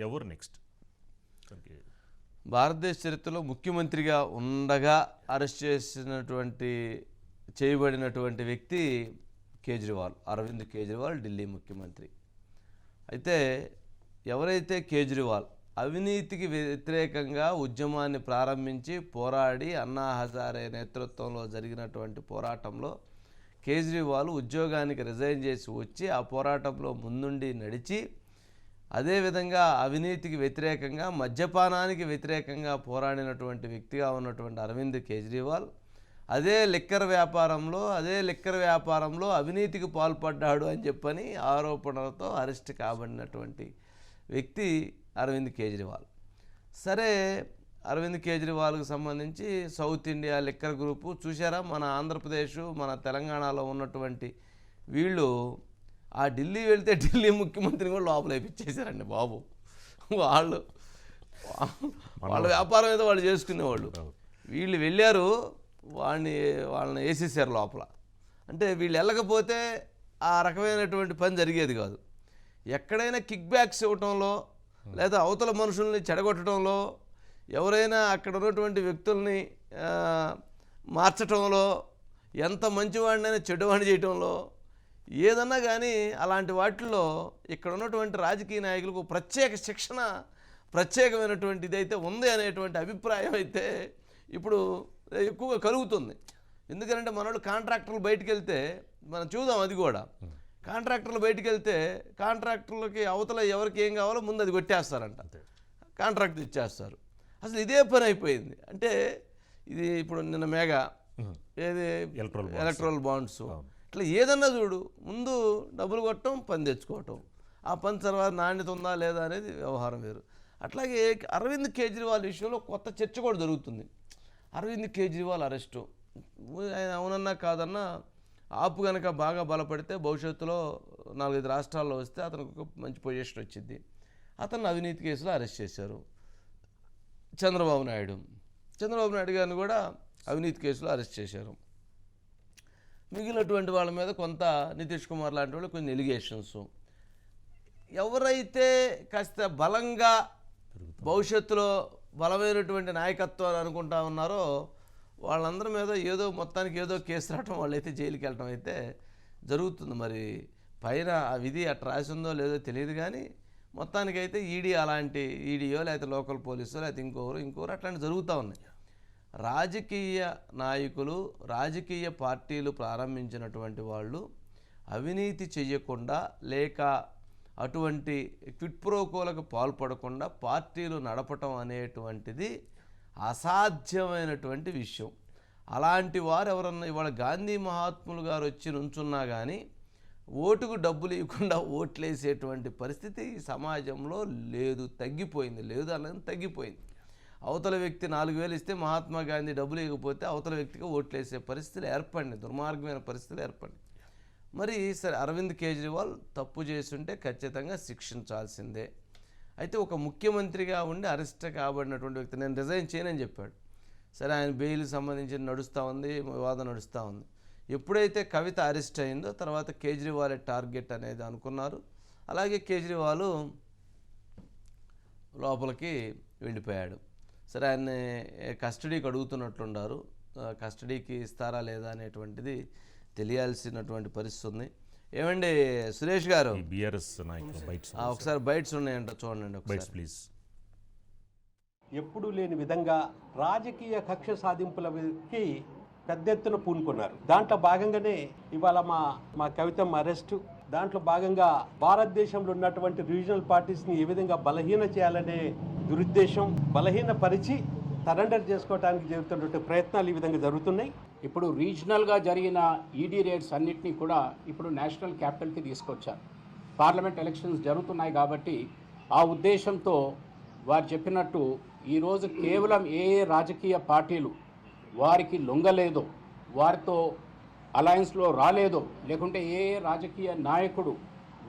ఎవరు నెక్స్ట్? భారతదేశ చరిత్రలో ముఖ్యమంత్రిగా ఉండగా అరెస్ట్ చేయబడినటువంటి వ్యక్తి కేజ్రీవాల్, అరవింద్ కేజ్రీవాల్, ఢిల్లీ ముఖ్యమంత్రి. అయితే ఎవరైతే కేజ్రీవాల్ అవినీతికి వ్యతిరేకంగా ఉద్యమాన్ని ప్రారంభించి పోరాడి అన్నా హజారే నేతృత్వంలో జరిగినటువంటి పోరాటంలో కేజ్రీవాల్ ఉద్యోగానికి రిజైన్ చేసి వచ్చి ఆ పోరాటంలో ముందుండి నడిచి, అదేవిధంగా అవినీతికి వ్యతిరేకంగా మద్యపానానికి వ్యతిరేకంగా పోరాడినటువంటి వ్యక్తిగా ఉన్నటువంటి అరవింద్ కేజ్రీవాల్ అదే లిక్కర్ వ్యాపారంలో అవినీతికి పాల్పడ్డాడు అని చెప్పని ఆరోపణలతో అరెస్ట్ కాబడినటువంటి వ్యక్తి అరవింద్ కేజ్రీవాల్. సరే, అరవింద్ కేజ్రీవాల్కి సంబంధించి సౌత్ ఇండియా లిక్కర్ గ్రూపు చూసారా, మన ఆంధ్రప్రదేశ్ మన తెలంగాణలో ఉన్నటువంటి వీళ్ళు ఆ ఢిల్లీ వెళ్తే ఢిల్లీ ముఖ్యమంత్రిని కూడా లోపల వేయించేశారండి బాబు. వాళ్ళ వ్యాపారం ఏదో వాళ్ళు చేసుకునేవాళ్ళు, వీళ్ళు వెళ్ళారు వాళ్ళని వేసేసారు లోపల. అంటే వీళ్ళు వెళ్ళకపోతే ఆ రకమైనటువంటి పని జరిగేది కాదు. ఎక్కడైనా కిక్ బ్యాక్స్ ఇవ్వటంలో లేదా అవతల మనుషుల్ని చెడగొట్టడంలో, ఎవరైనా అక్కడ ఉన్నటువంటి వ్యక్తుల్ని మార్చటంలో, ఎంత మంచివాడినైనా చెడ్డవాడిని చేయటంలో, ఏదన్నా కానీ అలాంటి వాటిల్లో ఇక్కడ ఉన్నటువంటి రాజకీయ నాయకులకు ప్రత్యేక శిక్షణ, ప్రత్యేకమైనటువంటి ఇదైతే ఉంది అనేటువంటి అభిప్రాయం అయితే ఇప్పుడు ఎక్కువగా కలుగుతుంది. ఎందుకంటే మనోళ్ళు కాంట్రాక్టర్లు బయటికి వెళ్తే మనం చూద్దాం, అది కూడా కాంట్రాక్టర్లు బయటికి వెళ్తే కాంట్రాక్టర్లకి అవతల ఎవరికి ఏం కావాలో ముందు అది కొట్టేస్తారంట, కాంట్రాక్ట్ ఇచ్చేస్తారు. అసలు ఇదే పని అయిపోయింది. అంటే ఇది ఇప్పుడు నిన్న మేఘా ఏది ఎలక్ట్రల్ బాండ్స్, ఇట్లా ఏదన్నా చూడు, ముందు డబ్బులు కొట్టడం, పని తెచ్చుకోవటం, ఆ పని తర్వాత నాణ్యత ఉందా లేదా అనేది వ్యవహారం వేరు. అట్లాగే అరవింద్ కేజ్రీవాల్ విషయంలో కొత్త చర్చ కూడా జరుగుతుంది. అరవింద్ కేజ్రీవాల్ అరెస్టు, ఆయన అవునన్నా కాదన్నా ఆపు కనుక బాగా బలపడితే భవిష్యత్తులో 4-5 రాష్ట్రాల్లో వస్తే అతనికి ఒక మంచి పొజిషన్ వచ్చింది. అతన్ని అవినీతి కేసులో అరెస్ట్ చేశారు. చంద్రబాబు నాయుడు గారిని కూడా అవినీతి కేసులో అరెస్ట్ చేశారు. మిగిలినటువంటి వాళ్ళ మీద కొంత నితీష్ కుమార్ లాంటి వాళ్ళు కొన్ని ఎలిగేషన్స్. ఎవరైతే కాస్త బలంగా భవిష్యత్తులో బలమైనటువంటి నాయకత్వాన్ని అనుకుంటా ఉన్నారో వాళ్ళందరి మీద ఏదో మొత్తానికి ఏదో కేసు రావటం, వాళ్ళైతే జైలుకి వెళ్ళటం అయితే జరుగుతుంది. మరి పైన ఆ విధి అట్లా రాసిందో లేదో తెలియదు, కానీ మొత్తానికైతే ఈడీయో లేకపోతే లోకల్ పోలీసో లేకపోతే ఇంకోరు అట్లాంటి జరుగుతూ ఉన్నాయి. రాజకీయ నాయకులు, రాజకీయ పార్టీలు ప్రారంభించినటువంటి వాళ్ళు అవినీతి చెయ్యకుండా లేక అటువంటి క్విట్ ప్రోకోలకు పాల్పడకుండా పార్టీలు నడపటం అనేటువంటిది అసాధ్యమైనటువంటి విషయం. అలాంటి వారు ఎవరన్నా ఇవాళ గాంధీ మహాత్ములు గారు వచ్చి నుంచున్నా కానీ ఓటుకు డబ్బులు ఇవ్వకుండా ఓట్లేసేటువంటి పరిస్థితి ఈ సమాజంలో లేదు, తగ్గిపోయింది. లేదు అనేది తగ్గిపోయింది. అవతల వ్యక్తి 4,000 ఇస్తే మహాత్మా గాంధీ డబ్బులు ఇవ్వకపోతే అవతల వ్యక్తికి ఓట్లేసే పరిస్థితులు ఏర్పడింది, దుర్మార్గమైన పరిస్థితులు ఏర్పడింది. మరి సరే, అరవింద్ కేజ్రీవాల్ తప్పు చేస్తుంటే ఖచ్చితంగా శిక్షించాల్సిందే. అయితే ఒక ముఖ్యమంత్రిగా ఉండి అరెస్ట్ కాబడినటువంటి వ్యక్తి నేను రిజైన్ చేయనని చెప్పాడు. సరే, ఆయన బెయిల్ సంబంధించి నడుస్తూ ఉంది, వివాదం నడుస్తూ ఉంది. ఎప్పుడైతే కవిత అరెస్ట్ అయిందో తర్వాత కేజ్రీవాల్ టార్గెట్ అనేది అనుకున్నారు. అలాగే కేజ్రీవాల్ లోపలికి వెళ్ళిపోయాడు. సరే, ఆయన్ని కస్టడీకి అడుగుతున్నట్లున్నారు. కస్టడీకి ఇస్తారా లేదా అనేటువంటిది తెలియాల్సినటువంటి పరిస్థితి ఉంది. ఏమండి సురేష్ గారు, ఒకసారి బైట్స్ ఉన్నాయంట, చూడండి ఒకసారి ప్లీజ్. ఎప్పుడూ లేని విధంగా రాజకీయ కక్ష సాధింపులకి పెద్ద ఎత్తున పూనుకున్నారు. దాంట్లో భాగంగానే ఇవాళ మా కవితమ్మ అరెస్టు, దాంట్లో భాగంగా భారతదేశంలో ఉన్నటువంటి రీజనల్ పార్టీస్ని ఏ విధంగా బలహీన చేయాలనే దురుద్దేశం, బలహీనపరిచి సరెండర్ చేసుకోవడానికి జరుగుతున్నటువంటి ప్రయత్నాలు ఈ విధంగా జరుగుతున్నాయి. ఇప్పుడు రీజనల్గా జరిగిన ఈడీ రేడ్స్ అన్నింటినీ కూడా ఇప్పుడు నేషనల్ క్యాపిటల్కి తీసుకొచ్చారు. పార్లమెంట్ ఎలక్షన్స్ జరుగుతున్నాయి కాబట్టి ఆ ఉద్దేశంతో వారు చెప్పినట్టు ఈరోజు కేవలం ఏ రాజకీయ పార్టీలు వారికి లొంగలేదో, వారితో అలయన్స్లో రాలేదో, లేకుంటే ఏ రాజకీయ నాయకుడు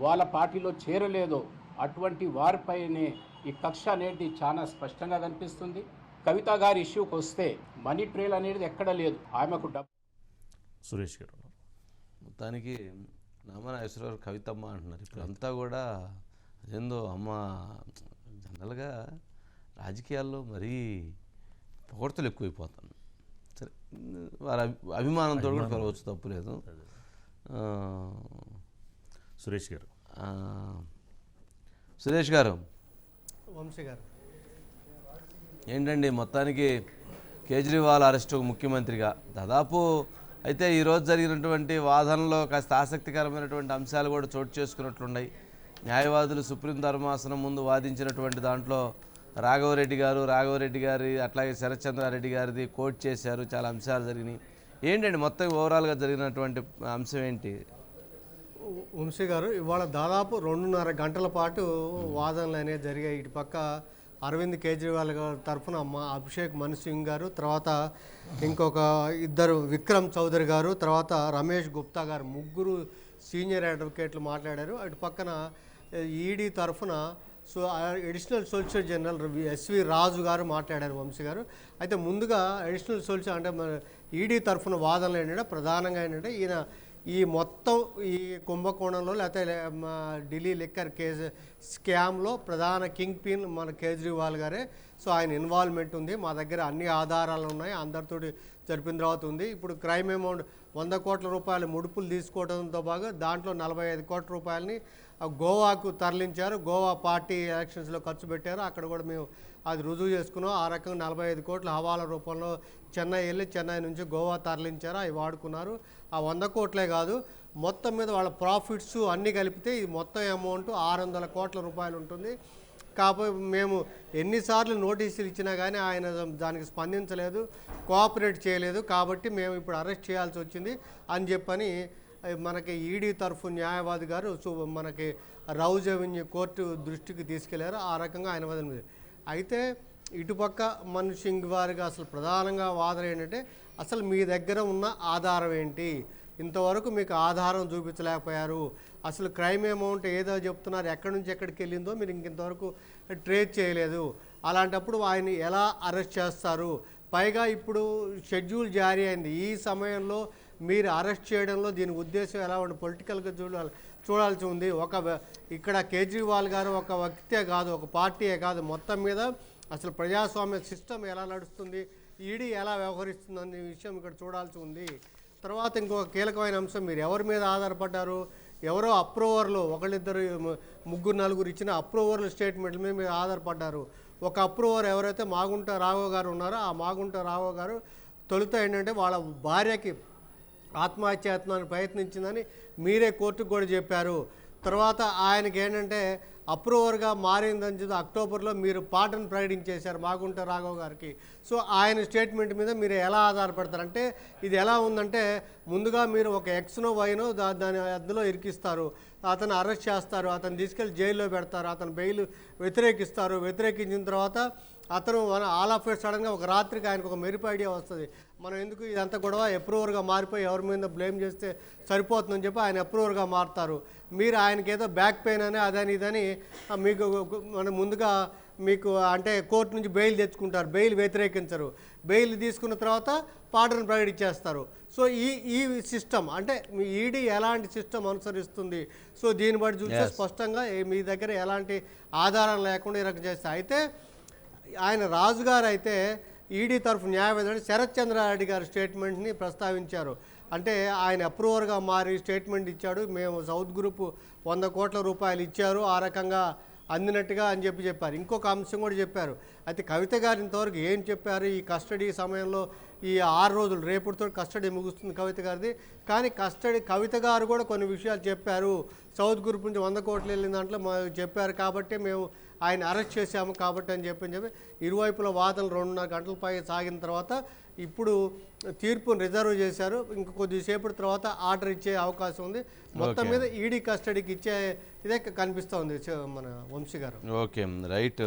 వాళ్ళ పార్టీలో చేరలేదో అటువంటి వారిపైనే ఈ కక్ష అనేది చాలా స్పష్టంగా కనిపిస్తుంది. కవిత గారి ఇష్యూకి వస్తే మనీ ట్రేల్ అనేది ఎక్కడ లేదు, ఆమెకు డబ్బు. సురేష్ గారు, మొత్తానికి నామనాగేశ్వరరావు కవితమ్మ అంటున్నారు. ఇప్పుడు అంతా కూడా అదేందో అమ్మ జనరల్గా రాజకీయాల్లో మరీ పొగడ్తలు ఎక్కువైపోతాను. సరే, వారి అభిమానంతో కూడా పిలవచ్చు, తప్పు లేదు. సురేష్ గారు, సురేష్ గారు, వంశీ గారు, ఏంటండి మొత్తానికి కేజ్రీవాల్ అరెస్టు ముఖ్యమంత్రిగా దాదాపు అయితే ఈరోజు జరిగినటువంటి వాదనలో కాస్త ఆసక్తికరమైనటువంటి అంశాలు కూడా చోటు చేసుకున్నట్లున్నాయి. న్యాయవాదులు సుప్రీం ధర్మాసనం ముందు వాదించినటువంటి దాంట్లో రాఘవరెడ్డి గారి అట్లాగే శరత్చంద్రారెడ్డి గారిది కోట్ చేశారు. చాలా అంశాలు జరిగినాయి. ఏంటండి మొత్తం ఓవరాల్గా జరిగినటువంటి అంశం ఏంటి? వంశీ గారు, ఇవాళ దాదాపు 2.5 గంటల పాటు వాదనలు అనేవి జరిగాయి. ఇటు పక్క అరవింద్ కేజ్రీవాల్ గారి తరఫున అభిషేక్ మను సింగ్ గారు, తర్వాత ఇంకొక ఇద్దరు విక్రమ్ చౌదరి గారు, తర్వాత రమేష్ గుప్తా గారు, ముగ్గురు సీనియర్ అడ్వకేట్లు మాట్లాడారు. అటు పక్కన ఈడీ తరఫున అడిషనల్ సొలిసిటర్ జనరల్ ఎస్వి రాజు గారు మాట్లాడారు. వంశీ గారు, అయితే ముందుగా అడిషనల్ సొలిసిటర్ అంటే మన ఈడీ తరఫున వాదనలు ఏంటంటే ప్రధానంగా ఏంటంటే ఈయన ఈ మొత్తం ఈ కుంభకోణంలో లేకపోతే ఢిల్లీ లిక్కర్ కేసు స్కామ్లో ప్రధాన కింగ్ పిన్ మన కేజ్రీవాల్ గారే. సో ఆయన ఇన్వాల్వ్మెంట్ ఉంది, మా దగ్గర అన్ని ఆధారాలు ఉన్నాయి, అందరితోటి జరిపిన తర్వాత ఉంది. ఇప్పుడు క్రైమ్ అమౌంట్ 100 కోట్ల రూపాయలు ముడుపులు తీసుకోవడంతో బాగా దాంట్లో 45 కోట్ల రూపాయలని గోవాకు తరలించారు. గోవా పార్టీ ఎలక్షన్స్లో ఖర్చు పెట్టారు. అక్కడ కూడా మేము అది రుజువు చేసుకున్నాం. ఆ రకంగా 45 కోట్ల హవాలా రూపంలో చెన్నై వెళ్ళి చెన్నై నుంచి గోవా తరలించారు, అవి వాడుకున్నారు. ఆ 100 కోట్లే కాదు, మొత్తం మీద వాళ్ళ ప్రాఫిట్స్ అన్నీ కలిపితే ఈ మొత్తం అమౌంట్ 600 కోట్ల రూపాయలు ఉంటుంది. కాకపోతే మేము ఎన్నిసార్లు నోటీసులు ఇచ్చినా కానీ ఆయన దానికి స్పందించలేదు, కోఆపరేట్ చేయలేదు. కాబట్టి మేము ఇప్పుడు అరెస్ట్ చేయాల్సి వచ్చింది అని చెప్పని మనకి ఈడీ తరఫు న్యాయవాది గారు మనకి రౌజ్ అవెన్యూ కోర్టు దృష్టికి తీసుకెళ్లారు. ఆ రకంగా ఆయన వదిలి. అయితే ఇటుపక్క మను సింగ్ వారికి అసలు ప్రధానంగా వాదన ఏంటంటే అసలు మీ దగ్గర ఉన్న ఆధారం ఏంటి, ఇంతవరకు మీకు ఆధారం చూపించలేకపోయారు, అసలు క్రైమ్ అమౌంట్ ఏదో చెప్తున్నారు ఎక్కడి నుంచి ఎక్కడికి వెళ్ళిందో మీరు ఇంతవరకు ట్రేస్ చేయలేదు, అలాంటప్పుడు ఆయన్ని ఎలా అరెస్ట్ చేస్తారు, పైగా ఇప్పుడు షెడ్యూల్ జారీ అయింది, ఈ సమయంలో మీరు అరెస్ట్ చేయడంలో దీని ఉద్దేశం ఎలా ఉండి పొలిటికల్గా చూడాల్సి ఉంది. ఇక్కడ కేజ్రీవాల్ గారు ఒక వ్యక్తే కాదు, ఒక పార్టీయే కాదు, మొత్తం మీద అసలు ప్రజాస్వామ్య సిస్టమ్ ఎలా నడుస్తుంది, ఈడీ ఎలా వ్యవహరిస్తుంది అనే విషయం ఇక్కడ చూడాల్సి ఉంది. తర్వాత ఇంకొక కీలకమైన అంశం, మీరు ఎవరి మీద ఆధారపడ్డారు, ఎవరో అప్రూవర్లు ఒకళ్ళిద్దరు ముగ్గురు నలుగురు ఇచ్చిన అప్రూవర్లు స్టేట్మెంట్ల మీద మీరు ఆధారపడ్డారు. ఒక అప్రూవర్ ఎవరైతే మాగుంట రాఘవ్ గారు ఉన్నారో ఆ మాగుంట రాఘవ్ గారు తొలుత ఏంటంటే వాళ్ళ భార్యకి ఆత్మహత్యాయత్నానికి ప్రయత్నించిందని మీరే కోర్టుకు కూడా చెప్పారు. తర్వాత ఆయనకి ఏంటంటే అప్రూవర్గా మారిందని చెప్పి అక్టోబర్లో మీరు పాటను ప్రకటించేశారు మాగుంట రాఘవ్ గారికి. సో ఆయన స్టేట్మెంట్ మీద మీరు ఎలా ఆధారపడతారంటే ఇది ఎలా ఉందంటే ముందుగా మీరు ఒక ఎక్స్నో వైనో దాని అందులో ఇరికిస్తారు, అతను అరెస్ట్ చేస్తారు, అతను తీసుకెళ్ళి జైల్లో పెడతారు, అతను బెయిల్ వ్యతిరేకిస్తారు. వ్యతిరేకించిన తర్వాత అతను ఆల్ ఆఫ్ ఎ సడన్గా ఒక రాత్రికి ఆయనకు ఒక మెరుపు ఐడియా వస్తుంది, మనం ఎందుకు ఇదంతా గొడవ అప్రూవర్గా మారిపోయి ఎవరి మీద బ్లేమ్ చేస్తే సరిపోతుందని చెప్పి ఆయన అప్రూవర్గా మారుతారు. మీరు ఆయనకి ఏదో బ్యాక్ పెయిన్ అని అదని ఇదని మీకు మన ముందుగా మీకు అంటే కోర్టు నుంచి బెయిల్ తెచ్చుకుంటారు, బెయిల్ వ్యతిరేకించరు, బెయిల్ తీసుకున్న తర్వాత పాటను ప్రకటించేస్తారు. సో ఈ సిస్టమ్ అంటే మీ ఈడీ ఎలాంటి సిస్టమ్ అనుసరిస్తుంది, సో దీన్ని బట్టి చూస్తే స్పష్టంగా మీ దగ్గర ఎలాంటి ఆధారం లేకుండా ఈ రకం చేస్తారు. అయితే ఆయన రాజుగారు అయితే ఈడీ తరఫు న్యాయవాది శరత్చంద్రారెడ్డి గారి స్టేట్మెంట్ని ప్రస్తావించారు. అంటే ఆయన అప్రూవర్గా మారి స్టేట్మెంట్ ఇచ్చాడు, మేము సౌత్ గ్రూప్ 100 కోట్ల రూపాయలు ఇచ్చారు, ఆ రకంగా అందినట్టుగా అని చెప్పారు. ఇంకొక అంశం కూడా చెప్పారు. అయితే కవిత గారు ఇంతవరకు ఏం చెప్పారు, ఈ కస్టడీ సమయంలో ఈ 6 రోజులు రేపుతో కస్టడీ ముగుస్తుంది కవిత గారిది, కానీ కవిత గారు కూడా కొన్ని విషయాలు చెప్పారు. సౌత్ గ్రూప్ నుంచి 100 కోట్లు వెళ్ళిన దాంట్లో చెప్పారు కాబట్టి మేము ఆయన అరెస్ట్ చేశాము కాబట్టి అని చెప్పి ఇరువైపుల వాదనలు 2.5 గంటల పై సాగిన తర్వాత ఇప్పుడు తీర్పును రిజర్వ్ చేశారు. ఇంక కొద్దిసేపటి తర్వాత ఆర్డర్ ఇచ్చే అవకాశం ఉంది. మొత్తం మీద ఈడీ కస్టడీకి ఇచ్చే ఇదే కనిపిస్తూ ఉంది మన వంశీ గారు. Okay, right.